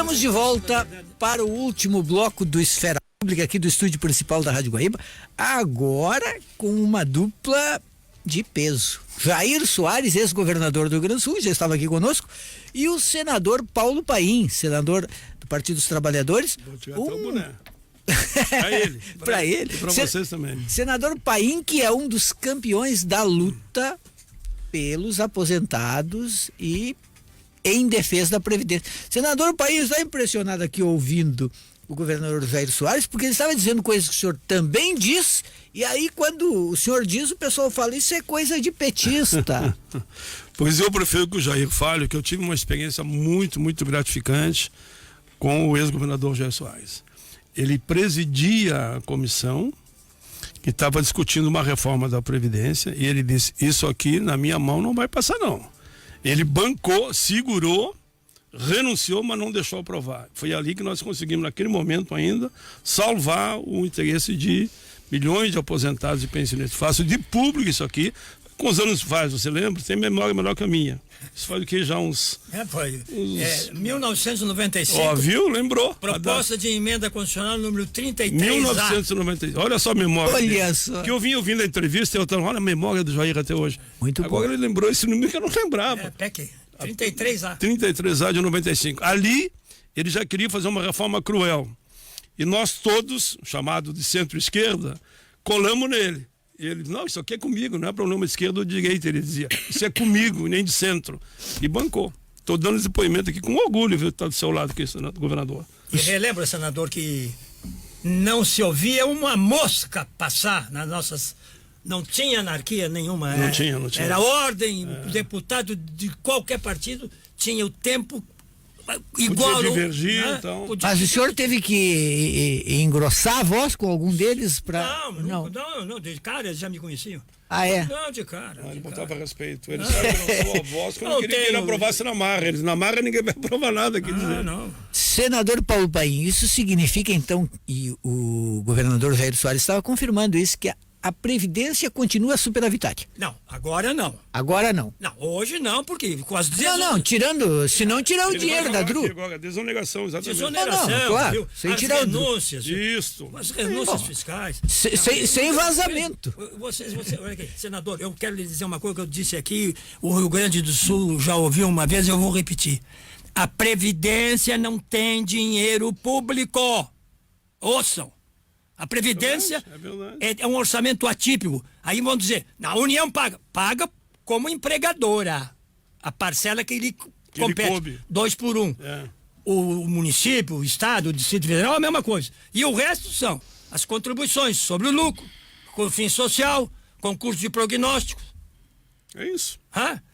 Estamos de volta para o último bloco do Esfera Pública aqui do estúdio principal da Rádio Guaíba, agora com uma dupla de peso. Jair Soares, ex-governador do Rio Grande do Sul, já estava aqui conosco, e o senador Paulo Paim, senador do Partido dos Trabalhadores. Vou tirar teu boné. Pra ele. Para ele. E pra vocês também. Senador Paim, que é um dos campeões da luta pelos aposentados e em defesa da Previdência. Senador Paim está impressionado aqui ouvindo o governador Jair Soares, porque ele estava dizendo coisas que o senhor também diz, e aí quando o senhor diz, o pessoal fala, isso é coisa de petista. Pois eu prefiro que o Jair fale, que eu tive uma experiência muito, muito gratificante com o ex-governador Jair Soares. Ele presidia a comissão que estava discutindo uma reforma da Previdência, e ele disse, isso aqui na minha mão não vai passar não. Ele bancou, segurou, renunciou, mas não deixou aprovar. Foi ali que nós conseguimos, naquele momento ainda, salvar o interesse de milhões de aposentados e pensionistas. Faço de público isso aqui. Quantos anos faz, você lembra? Tem memória melhor que a minha. Isso faz o que já uns... Foi. 1995. Ó, viu? Lembrou. Proposta de emenda constitucional número 33A. 1996. Olha só a memória. Olha só. Que eu vim ouvindo a entrevista e eu estava, olha a memória do Jair até hoje. Muito Agora bom. ele lembrou esse número que eu não lembrava. PEC 33A. 33A de 95. Ali, ele já queria fazer uma reforma cruel. E nós todos, chamado de centro-esquerda, colamos nele. E ele disse, não, isso aqui é comigo, não é problema de esquerda ou de direita, ele dizia. Isso é comigo, nem de centro. E bancou. Estou dando esse depoimento aqui com orgulho, viu, estar do seu lado aqui, governador. E relembra, senador, que não se ouvia uma mosca passar nas nossas... Não tinha anarquia nenhuma. Não tinha. Era ordem, o deputado de qualquer partido tinha o tempo igual. Podia divergir, né? então. Mas o senhor teve que engrossar a voz com algum deles para... Não, de cara eles já me conheciam. Ah, é? Não, de cara. Ele botava respeito. Ele sabe que não sou a voz quando queria que ele aprovasse na marra. Eles na marra ninguém vai aprovar nada. Não. Senador Paulo Paim, isso significa então, e o governador Jair Soares estava confirmando isso, que a Previdência continua superavitária. Não, agora não. Agora não. Não, hoje não, porque com as Não, tirando, se não tirar o dinheiro da Dru. Agora, desonegação, exatamente. Desoneração, Não, claro, viu? sem As tirar o Dru. renúncias. Isso. As renúncias fiscais. Sem vazamento. Olha aqui, senador, eu quero lhe dizer uma coisa que eu disse aqui, o Rio Grande do Sul já ouviu uma vez, eu vou repetir. A Previdência não tem dinheiro público. Ouçam. A Previdência é um orçamento atípico. Aí vão dizer, a União paga como empregadora. A parcela que lhe compete, 2 por 1. O município, o estado, o Distrito Federal é a mesma coisa. E o resto são as contribuições sobre o lucro, COFINS social, concurso de prognósticos. É isso.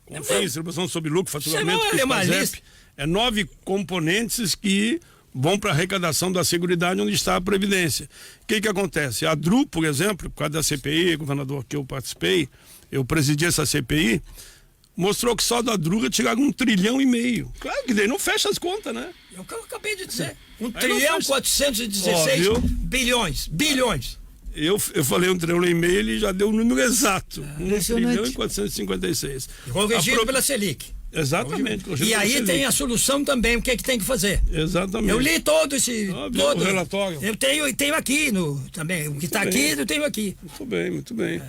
COFINS, distribuição sobre lucro, faturamento, PIS/PASEP. É 9 componentes que vão para a arrecadação da Seguridade, onde está a Previdência. O que acontece? A Dru, por exemplo, por causa da CPI, governador, que eu participei, eu presidi essa CPI, mostrou que só da Dru tiraram 1,5 trilhão. Claro que daí não fecha as contas, né? Eu acabei de dizer. 1,416 bilhões. Eu falei 1,5 trilhão, ele já deu o número exato. 1,456 bilhões. Corrigido pela Selic. Exatamente. E aí tem a solução também, o que é que tem que fazer. Exatamente. Eu li todo esse... todo o relatório. Eu tenho aqui também. O que está aqui, eu tenho aqui. Muito bem.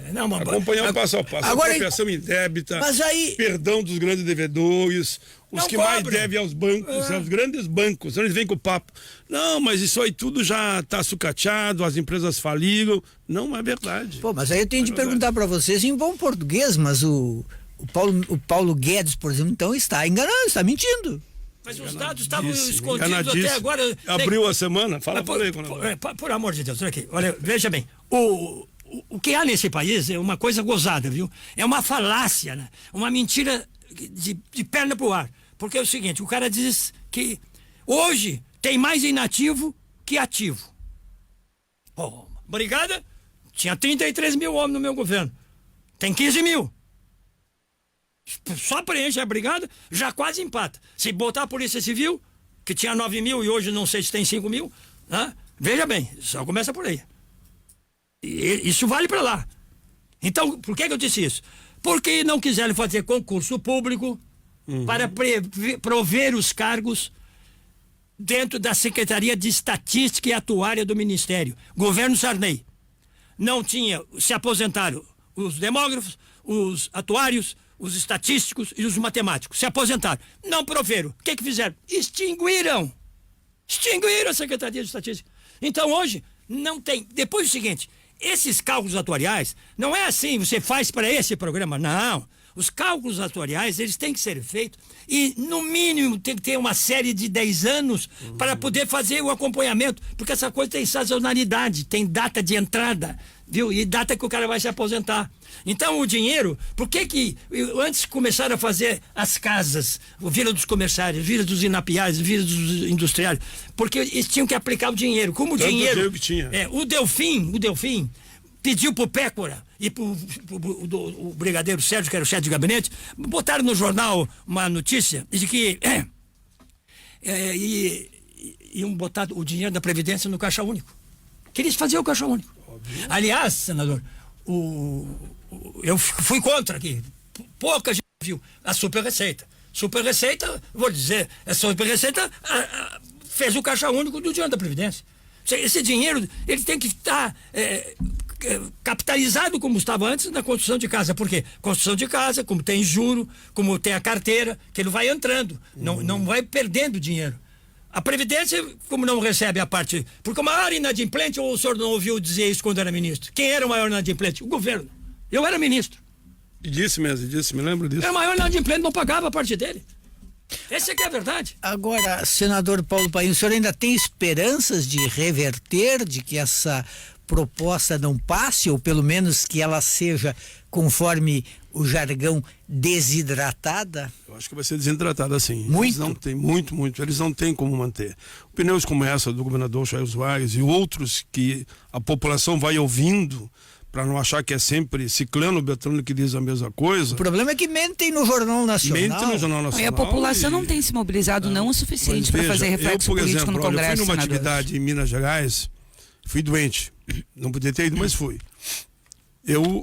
Acompanhar o passo a passo. Agora, apropriação indébita, mas aí, perdão dos grandes devedores, os que mais devem aos bancos, aos grandes bancos. Eles vêm com o papo. Não, mas isso aí tudo já está sucateado, as empresas faliram. Não é verdade. Pô, mas aí eu tenho de perguntar para vocês em bom português, mas o Paulo Guedes, por exemplo, então está enganando, está mentindo. Mas os dados estavam escondidos até agora. Abriu a semana, fala por aí. Por amor de Deus, olha aqui. Olha, veja bem, o que há nesse país é uma coisa gozada, viu? É uma falácia, né? Uma mentira de perna pro ar. Porque é o seguinte, o cara diz que hoje tem mais inativo que ativo. Brigada, tinha 33 mil homens no meu governo. Tem 15 mil. Só preenche a brigada, já quase empata. Se botar a Polícia Civil, que tinha 9 mil e hoje não sei se tem 5 mil, né? Veja bem, só começa por aí. E isso vale para lá. Então, por que eu disse isso? Porque não quiseram fazer concurso público para prover os cargos dentro da Secretaria de Estatística e Atuária do Ministério. Governo Sarney. Não tinha, se aposentaram os demógrafos, os atuários, os estatísticos e os matemáticos. Se aposentaram. Não proveram. O que fizeram? Extinguiram a Secretaria de Estatística. Então hoje não tem. Depois o seguinte, esses cálculos atuariais, não é assim, você faz para esse programa, não. Os cálculos atuariais, eles têm que ser feitos e, no mínimo, tem que ter uma série de 10 anos para poder fazer o acompanhamento, porque essa coisa tem sazonalidade, tem data de entrada, viu? E data que o cara vai se aposentar. Então, o dinheiro, por que antes começaram a fazer as casas, o Vila dos Comerciários, Vila dos Inapiais, Vila dos Industriais? Porque eles tinham que aplicar o dinheiro. Como o dinheiro... Que tinha. O Delfim pediu pro Pécora e pro o brigadeiro Sérgio, que era o chefe de gabinete, botaram no jornal uma notícia de que iam botar o dinheiro da Previdência no Caixa Único. Queria fazer o Caixa Único. Óbvio. Aliás, senador, eu fui contra aqui. Pouca gente viu a Super Receita. Super Receita, vou dizer, a Super Receita fez o Caixa Único do dinheiro da Previdência. Esse dinheiro, ele tem que estar capitalizado como estava antes na construção de casa. Por quê? Construção de casa, como tem juro, como tem a carteira, que ele vai entrando, não vai perdendo dinheiro. A Previdência, como não recebe a parte... Porque o maior inadimplente, ou o senhor não ouviu dizer isso quando era ministro? Quem era o maior inadimplente? O governo. Eu era ministro. E disse, me lembro disso. Era o maior inadimplente, não pagava a parte dele. Essa aqui é a verdade. Agora, senador Paulo Paim, o senhor ainda tem esperanças de reverter, de que essa proposta não passe, ou pelo menos que ela seja, conforme o jargão, desidratada? Eu acho que vai ser desidratada, sim. Muito? Eles não têm, muito. Eles não têm como manter. Opiniões como essa do governador Jair Soares e outros que a população vai ouvindo, para não achar que é sempre Ciclano, Beltrano que diz a mesma coisa. O problema é que mentem no Jornal Nacional. Mentem no Jornal Nacional. E a população não tem se mobilizado não o suficiente para fazer reflexo político no Congresso. Eu fui numa senadores. atividade em Minas Gerais, fui doente, não podia ter ido, mas fui.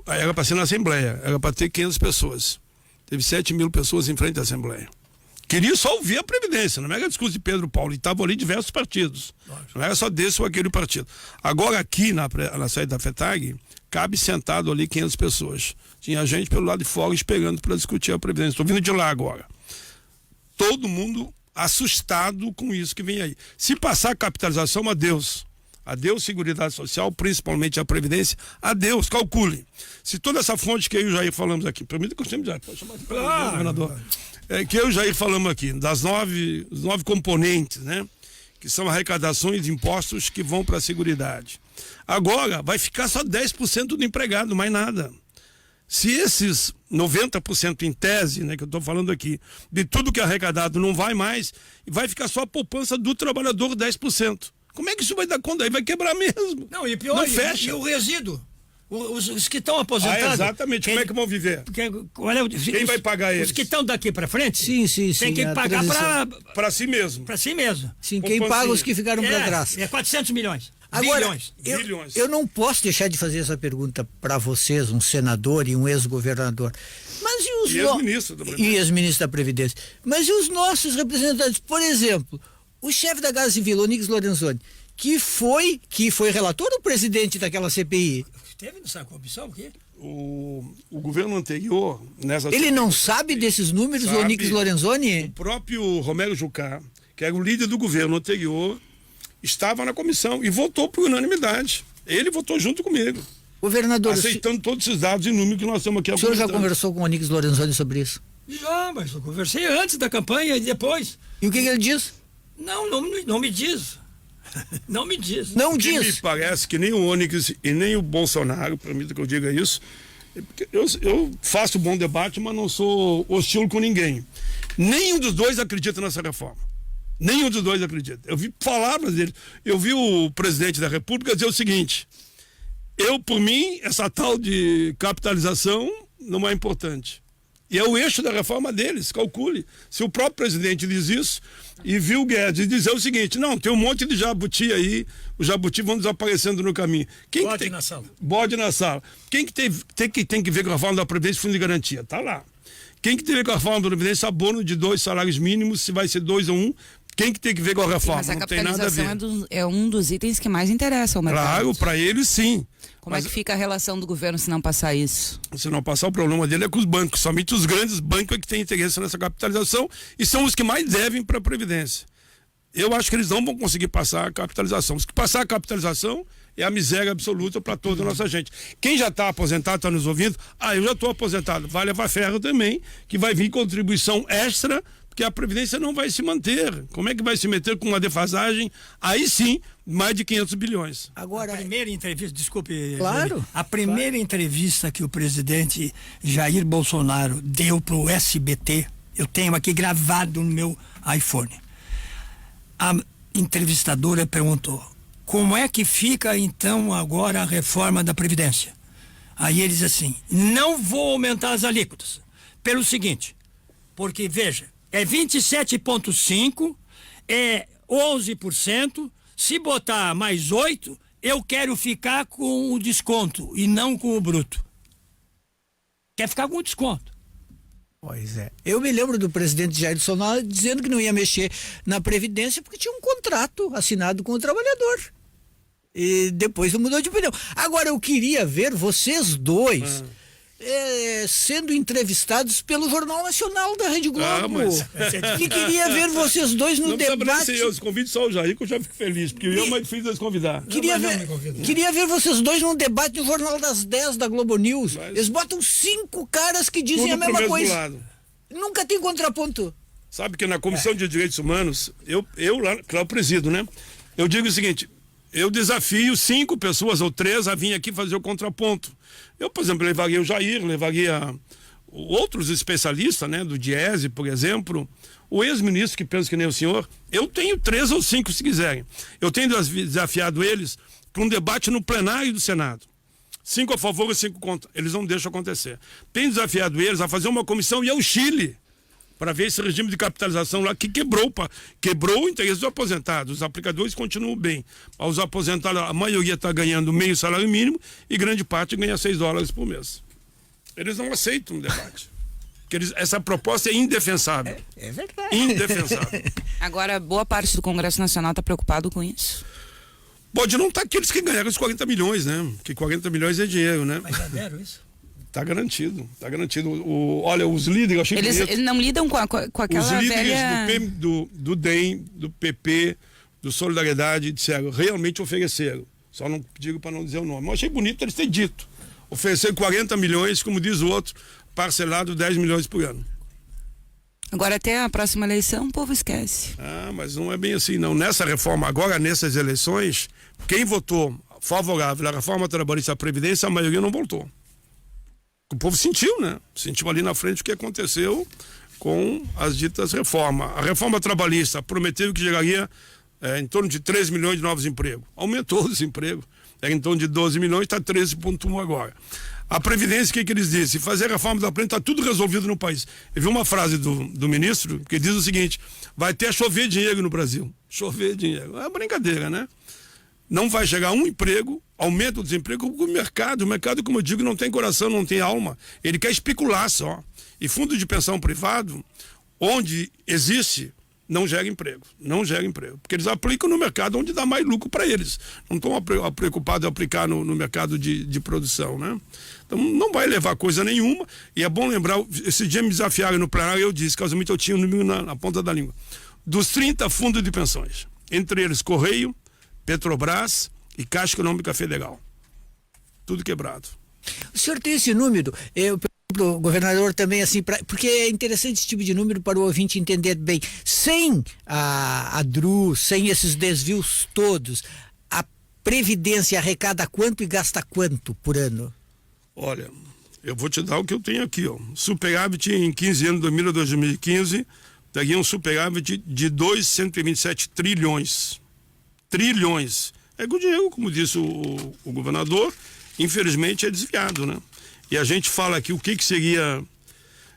Era para ser na Assembleia, era para ter 500 pessoas. Teve 7.000 pessoas em frente à Assembleia. Queria só ouvir a Previdência, não era discurso de Pedro Paulo, e estavam ali diversos partidos. Não era só desse ou aquele partido. Agora aqui na sede da FETAG, cabe sentado ali 500 pessoas. Tinha gente pelo lado de fora esperando para discutir a Previdência. Estou vindo de lá agora. Todo mundo assustado com isso que vem aí. Se passar a capitalização, adeus. Adeus, Seguridade Social, principalmente a Previdência. Adeus, calcule. Se toda essa fonte que eu e o Jair falamos aqui, permita que eu sempre já pode chamar de governador, que eu e o Jair falamos aqui, os 9 componentes, né? Que são arrecadações de impostos que vão para a Seguridade. Agora vai ficar só 10% do empregado, mais nada. Se esses 90% em tese, né, que eu estou falando aqui, de tudo que é arrecadado não vai mais, vai ficar só a poupança do trabalhador 10%. Como é que isso vai dar conta? Aí vai quebrar mesmo. Não, e pior, não fecha. E o resíduo? Os que estão aposentados. Exatamente, como é que vão viver? Quem vai pagar eles? Os que estão daqui para frente? Sim. Tem que pagar para si mesmo. Para si mesmo. Sim, quem paga os que ficaram para trás. 400 milhões. Agora, bilhões. Eu não posso deixar de fazer essa pergunta para vocês, um senador e um ex-governador. Mas e os ex-ministro da Previdência. E ex-ministro da Previdência. Mas e os nossos representantes? Por exemplo, o chefe da Casa Civil, Onyx Lorenzoni, que foi relator ou presidente daquela CPI? Teve nessa comissão aqui? O governo anterior, nessa... Ele não sabe desses números, o Onyx Lorenzoni? O próprio Romero Jucá, que era o líder do governo anterior, estava na comissão e votou por unanimidade. Ele votou junto comigo. Governador, aceitando todos esses dados e números que nós temos aqui. O senhor já conversou com o Onyx Lorenzoni sobre isso? Já, mas eu conversei antes da campanha e depois. E o que ele diz? Não me diz. Não me diz. Não diz. Me parece que nem o Onyx e nem o Bolsonaro, permita que eu diga isso, eu faço bom debate, mas não sou hostil com ninguém. Nenhum dos dois acredita nessa reforma. Nenhum dos dois acredita. Eu vi palavras dele. Eu vi o presidente da República dizer o seguinte: por mim, essa tal de capitalização não é importante. E é o eixo da reforma deles, calcule. Se o próprio presidente diz isso, e viu o Guedes dizer o seguinte: não, tem um monte de jabuti aí, os jabuti vão desaparecendo no caminho. Bode na sala. Bode na sala. Quem que tem que ver com a reforma da Previdência e Fundo de Garantia? Tá lá. Quem que tem que ver com a reforma da Previdência, abono de 2 salários mínimos, se vai ser 2 ou 1, Quem que tem que ver com a reforma? Mas a não tem nada a ver. capitalização é um dos itens que mais interessa ao mercado. Claro, para eles sim. Como é que fica a relação do governo se não passar isso? Se não passar, o problema dele é com os bancos. Somente os grandes bancos é que têm interesse nessa capitalização e são os que mais devem para a Previdência. Eu acho que eles não vão conseguir passar a capitalização. Se passar a capitalização, é a miséria absoluta para toda a nossa gente. Quem já está aposentado, está nos ouvindo, eu já estou aposentado. Vai levar ferro também, que vai vir contribuição extra, porque a Previdência não vai se manter. Como é que vai se meter com uma defasagem? Aí sim, mais de 500 bilhões. Agora, a primeira entrevista, desculpe, claro, a primeira entrevista que o presidente Jair Bolsonaro deu para o SBT, eu tenho aqui gravado no meu iPhone. A entrevistadora perguntou: como é que fica então agora a reforma da Previdência? Aí ele diz assim: não vou aumentar as alíquotas. Pelo seguinte, porque veja, é 27,5%, é 11%, se botar mais 8%, eu quero ficar com o desconto e não com o bruto. Quer ficar com o desconto. Pois é. Eu me lembro do presidente Jair Bolsonaro dizendo que não ia mexer na Previdência porque tinha um contrato assinado com o trabalhador. E depois mudou de opinião. Agora eu queria ver vocês dois sendo entrevistados pelo Jornal Nacional da Rede Globo. E queria ver vocês dois no debate. Eu convido só o Jair, que eu já fico feliz, porque eu mais difícil de convidar. Queria ver vocês dois num debate no Jornal das 10 da Globo News. Eles botam 5 caras que dizem a mesma coisa. Lado. Nunca tem contraponto. Sabe que na Comissão de Direitos Humanos, eu lá, claro, presido, né? Eu digo o seguinte: eu desafio 5 pessoas ou 3 a vir aqui fazer o contraponto. Eu, por exemplo, levaria o Jair, levaria outros especialistas, né, do Diese, por exemplo, o ex-ministro que pensa que nem o senhor. Eu tenho 3 ou 5 se quiserem. Eu tenho desafiado eles para um debate no plenário do Senado. 5 a favor e 5 contra. Eles não deixam acontecer. Tenho desafiado eles a fazer uma comissão e ao Chile, para ver esse regime de capitalização lá que quebrou o interesse dos aposentados. Os aplicadores continuam bem. Os aposentados, a maioria está ganhando meio salário mínimo e grande parte ganha $6 por mês. Eles não aceitam o debate. Essa proposta é indefensável. É verdade. Indefensável. Agora, boa parte do Congresso Nacional está preocupado com isso. Pode não estar aqueles que ganharam os 40 milhões, né? Que 40 milhões é dinheiro, né? Mas já deram isso? Tá garantido, tá garantido. Olha, os líderes, eu achei eles não lidam com aquela os líderes velha... do DEM, do PP, do Solidariedade, disseram, realmente ofereceram. Só não digo para não dizer o nome. Mas achei bonito eles terem dito. Oferecer 40 milhões, como diz o outro, parcelado 10 milhões por ano. Agora até a próxima eleição o povo esquece. Mas não é bem assim, não. Nessa reforma, agora nessas eleições, quem votou favorável à reforma trabalhista da Previdência, a maioria não votou. O povo sentiu, né? Sentiu ali na frente o que aconteceu com as ditas reformas. A reforma trabalhista prometeu que geraria em torno de 3 milhões de novos empregos. Aumentou o desemprego. Era em torno de 12 milhões, está 13,1 agora. A Previdência, o que eles dizem? Se fazer a reforma da Previdência, está tudo resolvido no país. Eu vi uma frase do ministro que diz o seguinte: vai ter a chover dinheiro no Brasil. Chover dinheiro. É uma brincadeira, né? Não vai chegar um emprego, aumenta o desemprego, o mercado, como eu digo, não tem coração, não tem alma. Ele quer especular só. E fundo de pensão privado, onde existe, não gera emprego. Não gera emprego. Porque eles aplicam no mercado onde dá mais lucro para eles. Não estão preocupados em aplicar no mercado de produção, né? Então não vai levar coisa nenhuma. E é bom lembrar, esse dia me desafiaram no plenário, eu disse, casualmente eu tinha um número na ponta da língua. Dos 30 fundos de pensões, entre eles Correio, Petrobras e Caixa Econômica Federal. Tudo quebrado. O senhor tem esse número? O governador também, assim, porque é interessante esse tipo de número para o ouvinte entender bem. Sem a DRU, sem esses desvios todos, a Previdência arrecada quanto e gasta quanto por ano? Olha, eu vou te dar o que eu tenho aqui, ó. Superávit em 15 anos, 2000 a 2015, daria um superávit de 227 trilhões. Trilhões. É que o dinheiro, como disse o governador, infelizmente é desviado, né? E a gente fala aqui o que seria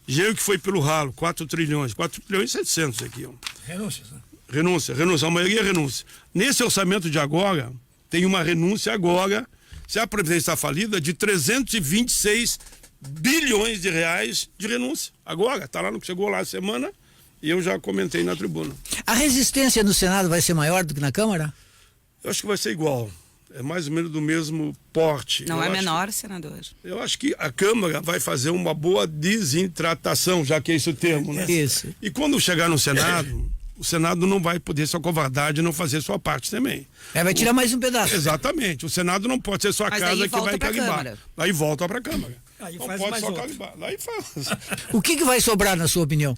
dinheiro que foi pelo ralo, 4 trilhões, 4 trilhões e 700 aqui, ó. Renúncias, né? Renúncia, a maioria é renúncia. Nesse orçamento de agora, tem uma renúncia agora, se a Previdência está falida, de 326 bilhões de reais de renúncia. Agora, tá lá no que chegou lá a semana, e eu já comentei na tribuna. A resistência no Senado vai ser maior do que na Câmara? Eu acho que vai ser igual. É mais ou menos do mesmo porte. Não é menor, senador? Eu acho que a Câmara vai fazer uma boa desintratação, já que é esse o termo, né? Isso. E quando chegar no Senado, o Senado não vai poder ser covarde e não fazer sua parte também. Vai tirar mais um pedaço. Exatamente. O Senado não pode ser sua casa que vai carimbar. Aí volta para a Câmara. Aí não faz pode mais só outro. carimbar. Aí faz. O que vai sobrar, na sua opinião?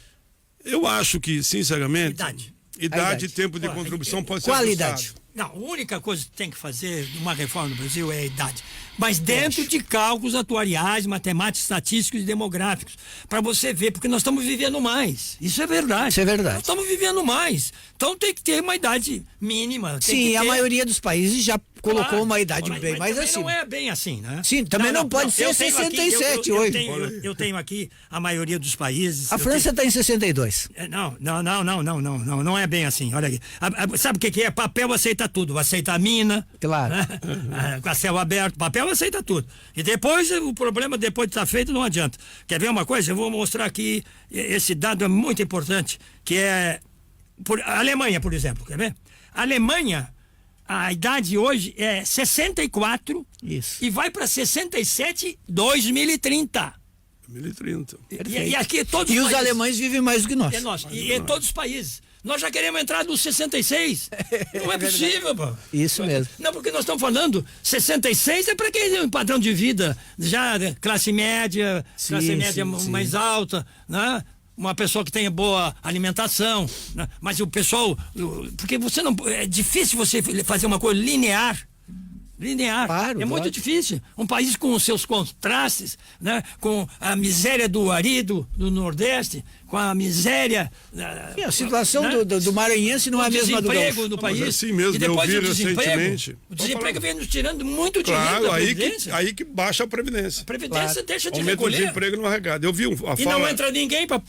Eu acho que, sinceramente, Idade. idade e tempo de contribuição pode ser Qual a ajustado. idade? Não, a única coisa que tem que fazer numa reforma no Brasil é a idade. Mas dentro de cálculos atuariais, matemáticos, estatísticos e demográficos. Para você ver, porque nós estamos vivendo mais. Isso é verdade. Isso é verdade. Nós estamos vivendo mais. Então tem que ter uma idade mínima. Tem Sim, que a ter... maioria dos países já colocou Claro, uma idade mas bem mais também acima. não é bem assim, né? Sim, também não pode ser eu tenho 67 aqui, hoje. Eu tenho aqui a maioria dos países. A França está em 62. Não é bem assim. Olha aqui. Sabe o que é? Papel aceita tudo. Aceita a mina. Claro. Com a céu aberto. Papel aceita tudo. E depois, o problema depois de estar feito não adianta. Quer ver uma coisa? Eu vou mostrar aqui. Esse dado é muito importante. Que é. A Alemanha, por exemplo. Quer ver? A Alemanha. A idade hoje é 64. Isso. E vai para 67 2030. 2030. E aqui todos E os países. alemães vivem mais do que nós. É nós. E em todos os países. Nós já queremos entrar nos 66. Não é possível, pô. Isso mesmo. Não, porque nós estamos falando 66 é para quem tem um padrão de vida já classe média, Sim, classe média sim, sim. mais alta, né? Uma pessoa que tenha boa alimentação, né? Mas o pessoal, porque você não, é difícil você fazer uma coisa linear. Claro, É muito claro. difícil. Um país com os seus contrastes, né? Com a miséria do Ari do Nordeste, com a miséria. Sim, a situação né? do maranhense não é a mesma do desemprego gaúcho. no Mas país. assim mesmo, E depois eu vi o desemprego. recentemente. O desemprego vem nos tirando muito dinheiro Claro, da aí Previdência. aí que baixa a Previdência. A Previdência deixa de Aumenta o recolher. desemprego no arrecado. Eu vi a E não fala entra ninguém para.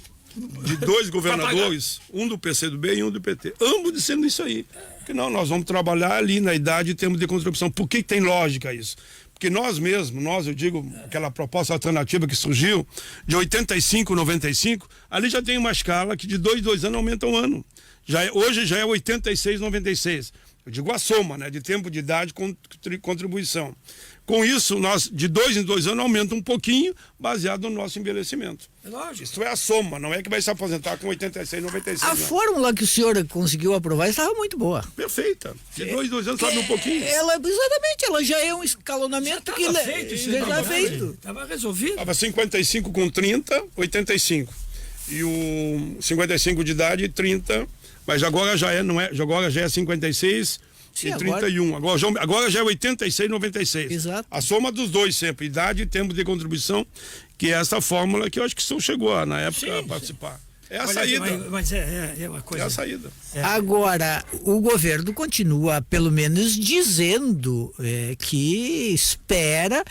de dois governadores, um do PCdoB e um do PT, ambos dizendo isso aí. Que não, nós vamos trabalhar ali na idade em termos de contribuição. Por que tem lógica isso? Porque nós mesmos, eu digo, aquela proposta alternativa que surgiu, de 85, 95, ali já tem uma escala que de 2 anos aumenta um ano. Hoje já é 86, 96. Eu digo a soma, né? De tempo de idade com contribuição. Com isso, nós, de 2 em 2 anos, aumenta um pouquinho, baseado no nosso envelhecimento. É lógico. Isso é a soma, não é que vai se aposentar com 86, 96. A não. fórmula que o senhor conseguiu aprovar estava muito boa. Perfeita. De 2 em 2 anos sobe um pouquinho. Exatamente, ela já é um escalonamento que feito isso. já está feito. Estava resolvido. Estava 55 com 30, 85. E o 55 de idade, 30. Mas agora já é, não é? Agora já é 56 Sim, e 31. Agora já é 86 e 96. Exato. A soma dos dois sempre, idade e tempo de contribuição, que é essa fórmula que eu acho que o senhor chegou na época a participar. É a Olha, saída. Mas é uma coisa. É a saída. Agora, o governo continua, pelo menos, dizendo que espera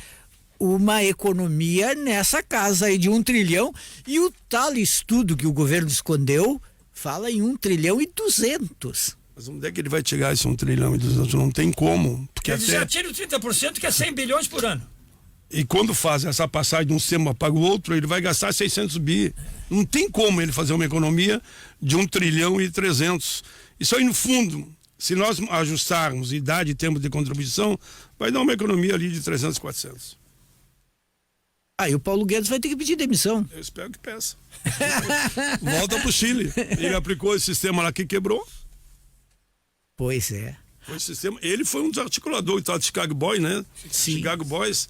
uma economia nessa casa aí de 1 trilhão, e o tal estudo que o governo escondeu fala em 1 trilhão e 200. Mas onde é que ele vai tirar esse 1 trilhão e 200? Não tem como. Porque Eles já tiram 30%, que é 100 bilhões por ano. E quando faz essa passagem de um sistema para o outro, ele vai gastar 600 bi. Não tem como ele fazer uma economia de 1 trilhão e 300. Isso aí, no fundo, se nós ajustarmos idade e tempo de contribuição, vai dar uma economia ali de 300, 400. Aí o Paulo Guedes vai ter que pedir demissão. Eu espero que peça. Volta pro Chile. Ele aplicou esse sistema lá que quebrou. Pois é. Foi esse sistema. Ele foi um dos articuladores, tá, do Chicago Boys, né? Sim. Chicago Boys.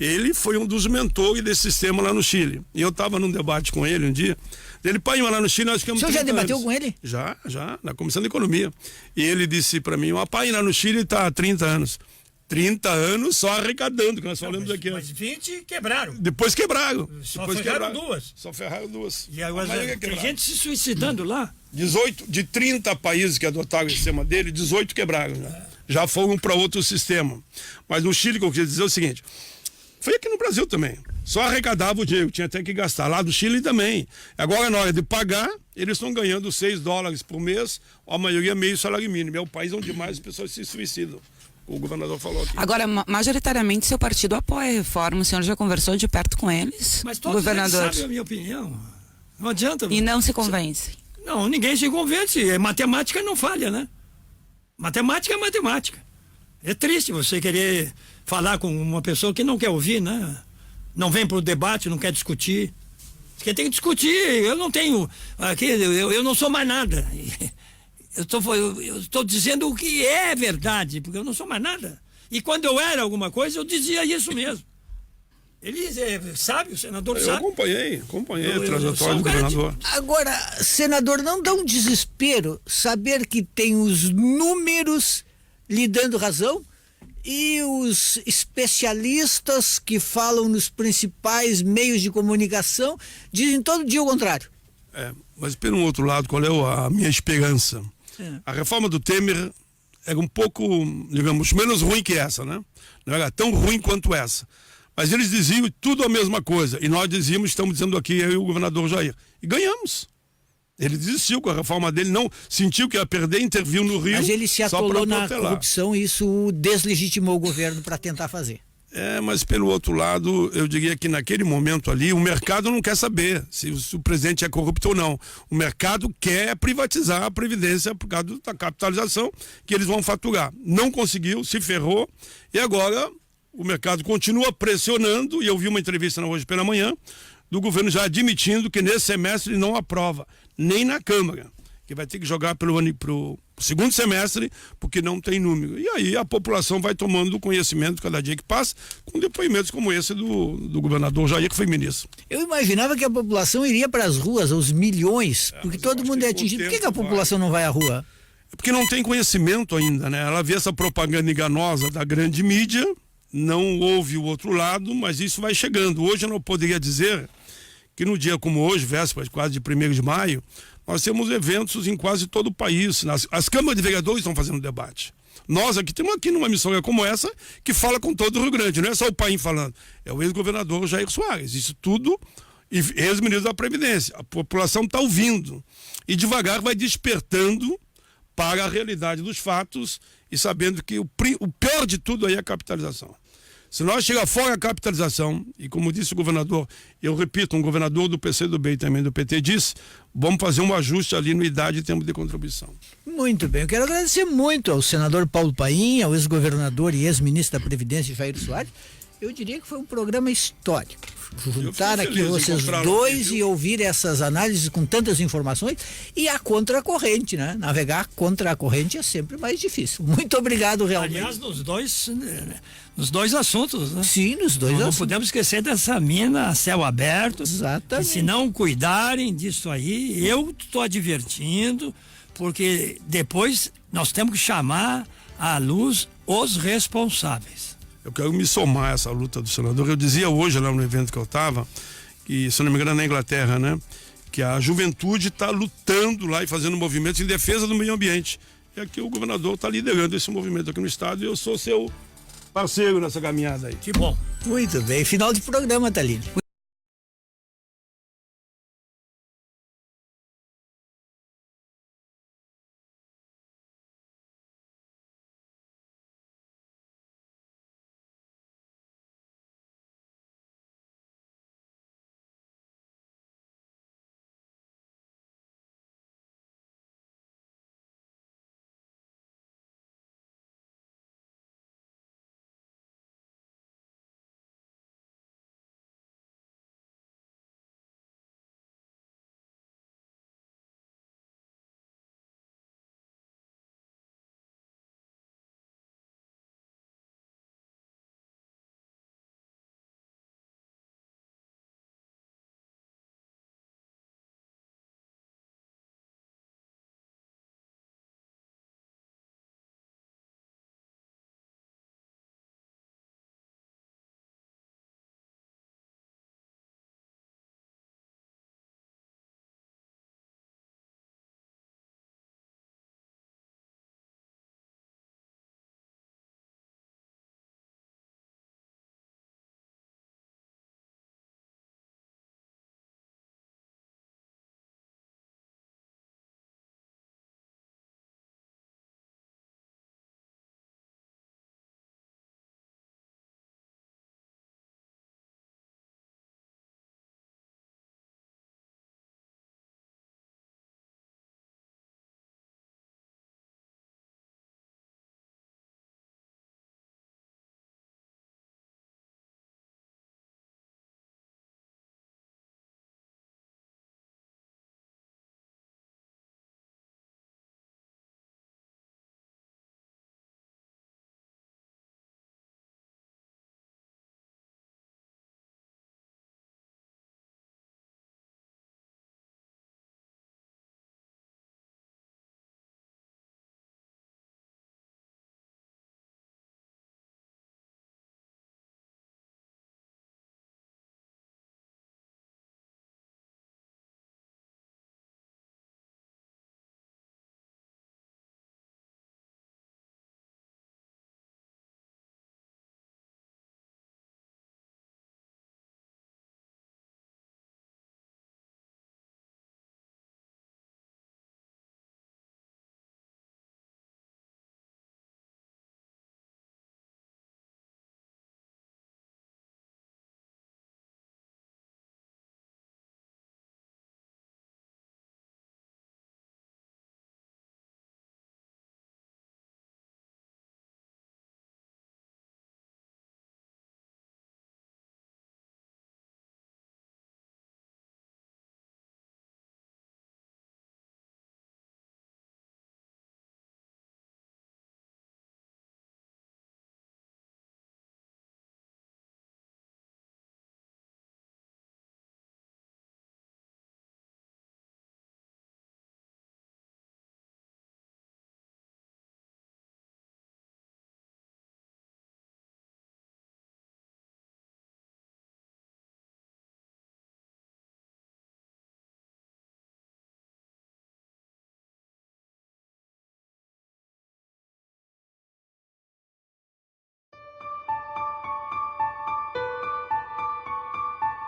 Ele foi um dos mentores desse sistema lá no Chile. E eu estava num debate com ele um dia. Ele, pai, lá no Chile nós ficamos. O senhor já 30 debateu anos. com ele? Já, na Comissão de Economia. E ele disse para mim, pai, lá no Chile está há 30 anos. 30 anos só arrecadando, que nós falamos aqui. Mas 20 quebraram. Depois quebraram. Só Depois ferraram quebraram. duas. Só ferraram duas. E agora A maioria tem quebraram. gente se suicidando lá. 18, de 30 países que adotaram o sistema dele, 18 quebraram. Já foram para outro sistema. Mas no Chile, o que eu queria dizer é o seguinte, foi aqui no Brasil também. Só arrecadava o dinheiro, tinha até que gastar. Lá do Chile também. Agora, na hora de pagar, eles estão ganhando $6 por mês, a maioria meio salário mínimo. É o país onde mais as pessoas se suicidam. O governador falou aqui. Agora, majoritariamente, seu partido apoia a reforma. O senhor já conversou de perto com eles? Mas todos governador. eles sabem a minha opinião. Não adianta. E não se convence. Não, ninguém se convence. Matemática não falha, né? Matemática é matemática. É triste você querer falar com uma pessoa que não quer ouvir, né? Não vem para o debate, não quer discutir. Porque tem que discutir. Eu não tenho. Aqui, eu não sou mais nada. Eu estou dizendo o que é verdade, porque eu não sou mais nada. E quando eu era alguma coisa, eu dizia isso mesmo. Ele sabe, o senador sabe. Eu acompanhei a trajetória do governador. Agora, senador, não dá um desespero saber que tem os números lhe dando razão e os especialistas que falam nos principais meios de comunicação dizem todo dia o contrário? Mas pelo outro lado, qual é a minha esperança? A reforma do Temer era um pouco, digamos, menos ruim que essa, né? Não era tão ruim quanto essa. Mas eles diziam tudo a mesma coisa. E nós dizíamos, estamos dizendo aqui, eu e o governador Jair. E ganhamos. Ele desistiu com a reforma dele, não sentiu que ia perder, interviu no Rio. Mas ele se atolou na corrupção e isso deslegitimou o governo para tentar fazer. Mas pelo outro lado, eu diria que naquele momento ali, o mercado não quer saber se o presidente é corrupto ou não. O mercado quer privatizar a Previdência por causa da capitalização que eles vão faturar. Não conseguiu, se ferrou, e agora o mercado continua pressionando, e eu vi uma entrevista hoje pela manhã, do governo já admitindo que nesse semestre não aprova, nem na Câmara, que vai ter que jogar pro segundo semestre, porque não tem número. E aí a população vai tomando conhecimento cada dia que passa, com depoimentos como esse do governador Jair, que foi ministro. Eu imaginava que a população iria para as ruas, aos milhões, porque todo mundo é atingido. Por que a população não vai à rua? É porque não tem conhecimento ainda, né? Ela vê essa propaganda enganosa da grande mídia, não ouve o outro lado, mas isso vai chegando. Hoje eu não poderia dizer que no dia como hoje, véspera quase de 1º de maio, nós temos eventos em quase todo o país. As câmaras de vereadores estão fazendo debate. Nós aqui temos numa missão como essa, que fala com todo o Rio Grande. Não é só o Paim falando, é o ex-governador Jair Soares. Isso tudo, e ex-ministro da Previdência. A população está ouvindo. E devagar vai despertando para a realidade dos fatos e sabendo que o pior de tudo aí é a capitalização. Se nós chegar fora a capitalização, e como disse o governador, eu repito, um governador do PCdoB e também do PT disse, vamos fazer um ajuste ali no idade e tempo de contribuição. Muito bem, eu quero agradecer muito ao senador Paulo Paim, ao ex-governador e ex-ministro da Previdência Jair Soares. Eu diria que foi um programa histórico. Juntar aqui vocês dois e ouvir essas análises com tantas informações e a contracorrente, né? Navegar contra a corrente é sempre mais difícil. Muito obrigado, realmente. Aliás, nos dois assuntos, né? Sim, nos dois assuntos. Não podemos esquecer dessa mina a céu aberto. Exatamente. E se não cuidarem disso aí, eu estou advertindo, porque depois nós temos que chamar à luz os responsáveis. Eu quero me somar a essa luta do senador. Eu dizia hoje lá no evento que eu estava, que, se não me engano, é na Inglaterra, né? Que a juventude está lutando lá e fazendo movimentos em defesa do meio ambiente. E aqui o governador está liderando esse movimento aqui no estado e eu sou seu parceiro nessa caminhada aí. Que bom. Muito bem. Final de programa, Thaline.